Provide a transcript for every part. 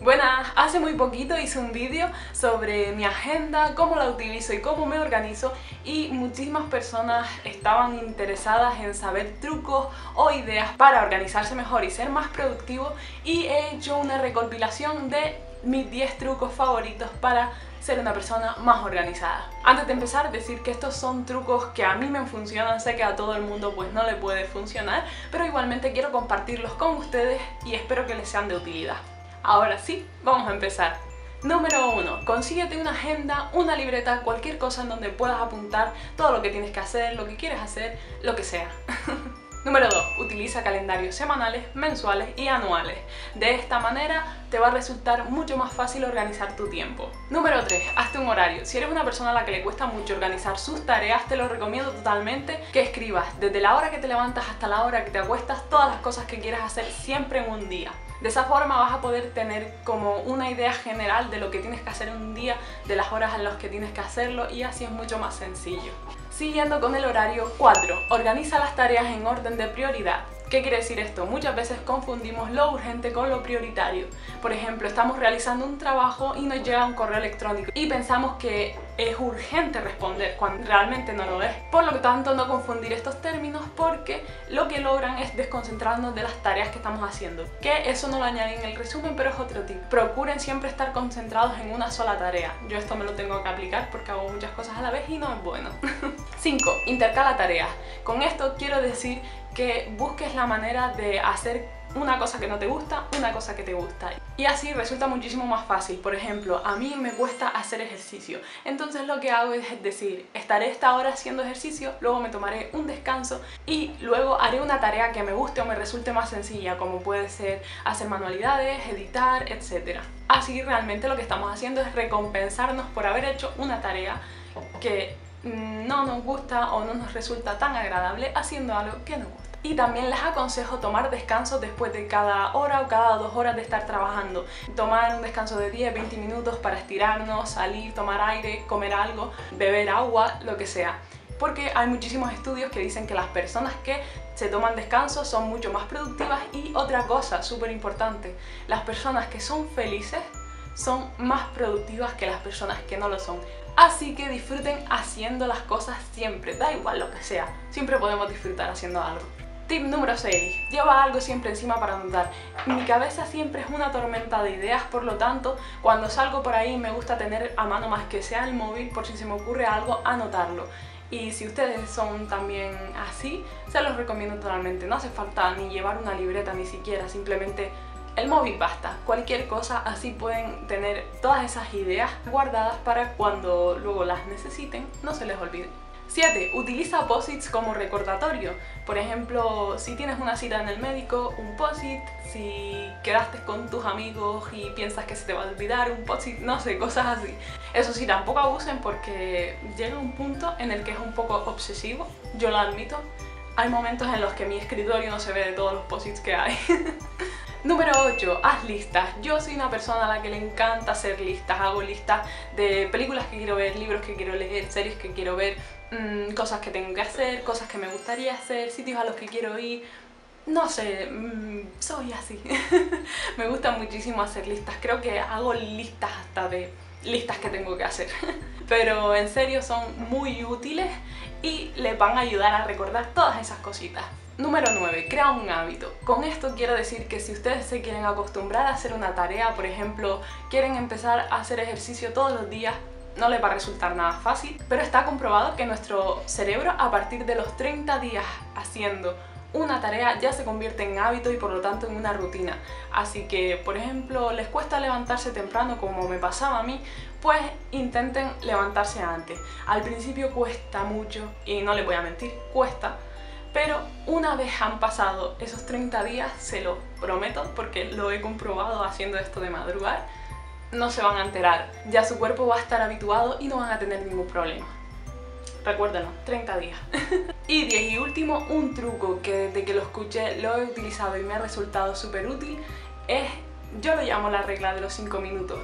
Buenas, hace muy poquito hice un vídeo sobre mi agenda, cómo la utilizo y cómo me organizo, y muchísimas personas estaban interesadas en saber trucos o ideas para organizarse mejor y ser más productivo, y he hecho una recopilación de mis 10 trucos favoritos para ser una persona más organizada. Antes de empezar, decir que estos son trucos que a mí me funcionan, sé que a todo el mundo pues no le puede funcionar, pero igualmente quiero compartirlos con ustedes y espero que les sean de utilidad. Ahora sí, vamos a empezar. Número 1. Consíguete una agenda, una libreta, cualquier cosa en donde puedas apuntar todo lo que tienes que hacer, lo que quieres hacer, lo que sea. Número 2. Utiliza calendarios semanales, mensuales y anuales. De esta manera te va a resultar mucho más fácil organizar tu tiempo. Número 3. Hazte un horario. Si eres una persona a la que le cuesta mucho organizar sus tareas, te lo recomiendo totalmente que escribas desde la hora que te levantas hasta la hora que te acuestas todas las cosas que quieras hacer siempre en un día. De esa forma vas a poder tener como una idea general de lo que tienes que hacer en un día, de las horas en las que tienes que hacerlo, y así es mucho más sencillo. Siguiendo con el horario. 4. Organiza las tareas en orden de prioridad. ¿Qué quiere decir esto? Muchas veces confundimos lo urgente con lo prioritario. Por ejemplo, estamos realizando un trabajo y nos llega un correo electrónico y pensamos que es urgente responder cuando realmente no lo es. Por lo tanto, no confundir estos términos, porque lo que logran es desconcentrarnos de las tareas que estamos haciendo. Que eso no lo añadí en el resumen, pero es otro tip. Procuren siempre estar concentrados en una sola tarea. Yo esto me lo tengo que aplicar porque hago muchas cosas a la vez y no es bueno. 5. Intercala tareas. Con esto quiero decir que busques la manera de hacer una cosa que no te gusta, una cosa que te gusta. Y así resulta muchísimo más fácil. Por ejemplo, a mí me cuesta hacer ejercicio. Entonces lo que hago es decir, estaré esta hora haciendo ejercicio, luego me tomaré un descanso y luego haré una tarea que me guste o me resulte más sencilla, como puede ser hacer manualidades, editar, etc. Así realmente lo que estamos haciendo es recompensarnos por haber hecho una tarea que no nos gusta o no nos resulta tan agradable haciendo algo que nos gusta. Y también les aconsejo tomar descansos después de cada hora o cada 2 horas de estar trabajando. Tomar un descanso de 10-20 minutos para estirarnos, salir, tomar aire, comer algo, beber agua, lo que sea. Porque hay muchísimos estudios que dicen que las personas que se toman descansos son mucho más productivas. Y otra cosa súper importante, las personas que son felices son más productivas que las personas que no lo son. Así que disfruten haciendo las cosas siempre, da igual lo que sea, siempre podemos disfrutar haciendo algo. Tip número 6. Lleva algo siempre encima para anotar. Mi cabeza siempre es una tormenta de ideas, por lo tanto, cuando salgo por ahí me gusta tener a mano, más que sea el móvil, por si se me ocurre algo, anotarlo. Y si ustedes son también así, se los recomiendo totalmente. No hace falta ni llevar una libreta ni siquiera, simplemente el móvil basta. Cualquier cosa, así pueden tener todas esas ideas guardadas para cuando luego las necesiten, no se les olvide. 7. Utiliza post-its como recordatorio. Por ejemplo, si tienes una cita en el médico, un post-it. Si quedaste con tus amigos y piensas que se te va a olvidar, un post-it, no sé, cosas así. Eso sí, tampoco abusen porque llega un punto en el que es un poco obsesivo, yo lo admito. Hay momentos en los que mi escritorio no se ve de todos los post-its que hay. Número 8. Haz listas. Yo soy una persona a la que le encanta hacer listas. Hago listas de películas que quiero ver, libros que quiero leer, series que quiero ver, cosas que tengo que hacer, cosas que me gustaría hacer, sitios a los que quiero ir. No sé, soy así. Me gusta muchísimo hacer listas. Creo que hago listas hasta de listas que tengo que hacer. Pero en serio son muy útiles y les van a ayudar a recordar todas esas cositas. Número 9. Crea un hábito. Con esto quiero decir que si ustedes se quieren acostumbrar a hacer una tarea, por ejemplo, quieren empezar a hacer ejercicio todos los días, no les va a resultar nada fácil, pero está comprobado que nuestro cerebro, a partir de los 30 días haciendo una tarea, ya se convierte en hábito y por lo tanto en una rutina. Así que, por ejemplo, les cuesta levantarse temprano como me pasaba a mí, pues intenten levantarse antes. Al principio cuesta mucho y no les voy a mentir, cuesta. Pero una vez han pasado esos 30 días, se lo prometo porque lo he comprobado haciendo esto de madrugar, no se van a enterar. Ya su cuerpo va a estar habituado y no van a tener ningún problema. Recuérdenlo, 30 días. Y 10 y último, un truco que desde que lo escuché lo he utilizado y me ha resultado súper útil es, yo lo llamo la regla de los 5 minutos.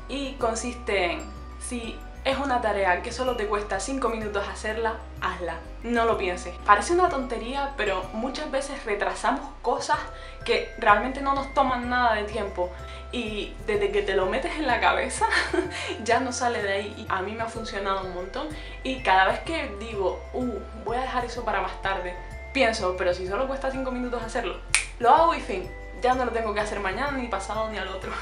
Y consiste en, si es una tarea que solo te cuesta 5 minutos hacerla, hazla. No lo pienses. Parece una tontería, pero muchas veces retrasamos cosas que realmente no nos toman nada de tiempo. Y desde que te lo metes en la cabeza, ya no sale de ahí. Y a mí me ha funcionado un montón. Y cada vez que digo, voy a dejar eso para más tarde, pienso, pero si solo cuesta 5 minutos hacerlo, lo hago y fin. Ya no lo tengo que hacer mañana, ni pasado, ni al otro.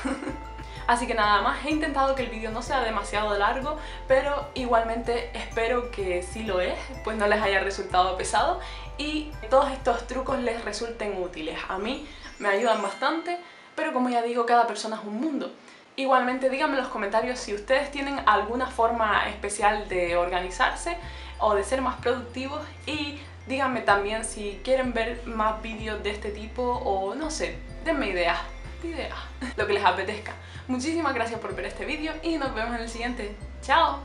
Así que nada más, he intentado que el vídeo no sea demasiado largo, pero igualmente espero que si lo es, pues no les haya resultado pesado y todos estos trucos les resulten útiles. A mí me ayudan bastante, pero como ya digo, cada persona es un mundo. Igualmente díganme en los comentarios si ustedes tienen alguna forma especial de organizarse o de ser más productivos, y díganme también si quieren ver más vídeos de este tipo o no sé, denme ideas, lo que les apetezca. Muchísimas gracias por ver este vídeo y nos vemos en el siguiente. ¡Chao!